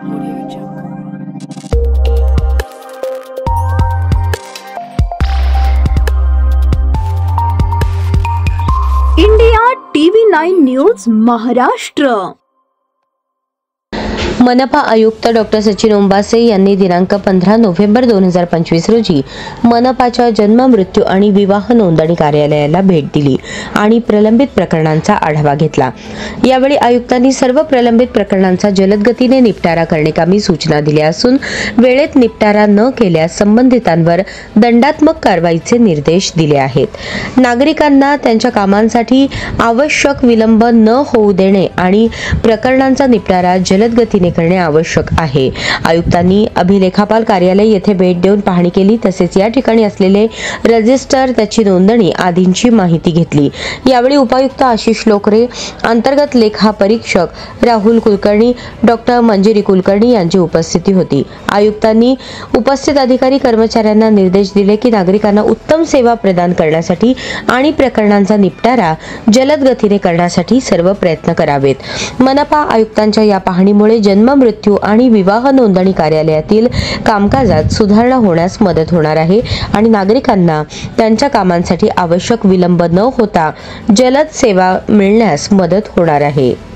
India TV9 news Maharashtra. मनपा आयुक्त doctor Sachin Ombase यांनी दिनांक 15 नोव्हेंबर 2025 रोजी मनपाच्या जन्म मृत्यू आणि विवाह नोंदणी कार्यालयाला भेट दिली आणि प्रलंबित प्रकरणांचा आढावा घेतला। यावेळी आयुक्तांनी सर्व प्रलंबित प्रकरणांचा जलद गतीने निपटारा करण्याकामी सूचना दिल्या असून वेळेत निपटारा न केल्यास संबंधितांवर दंडात्मक कारवाईचे निर्देश दिले आहेत। नागरिकांना त्यांच्या कामांसाठी आवश्यक विलंब न होऊ देणे आणि प्रकरणांचा निपटारा जलद गतीने करणे आवश्यक आहे। आयुक्तांनी अभिलेखापाल कार्यालय येथे भेट देऊन पाहणी केली, तसेच या ठिकाणी असलेले रजिस्टर, त्याची नोंदणी आदींची माहिती घेतली। यावेळी उपायुक्त आशिष लोकरे, अंतर्गत लेखा परीक्षक राहुल कुलकर्णी, डॉक्टर मंजिरी कुलकर्णी यांची उपस्थिती होती। आयुक्तांनी उपस्थित अधिकारी कर्मचाऱ्यांना निर्देश दिले की नागरिकांना उत्तम सेवा प्रदान करण्यासाठी आणि प्रकरणांचा निपटारा जलद गतीने करण्यासाठी सर्व प्रयत्न करावेत। मनपा आयुक्तांच्या या पाहणीमुळे जन्म मृत्यू आणि विवाह नोंदणी कार्यालयातील कामकाजात सुधारणा होण्यास मदत होणार आहे आणि नागरिकांना त्यांच्या कामांसाठी आवश्यक विलंब न होता जलद सेवा मिळण्यास मदत होणार आहे।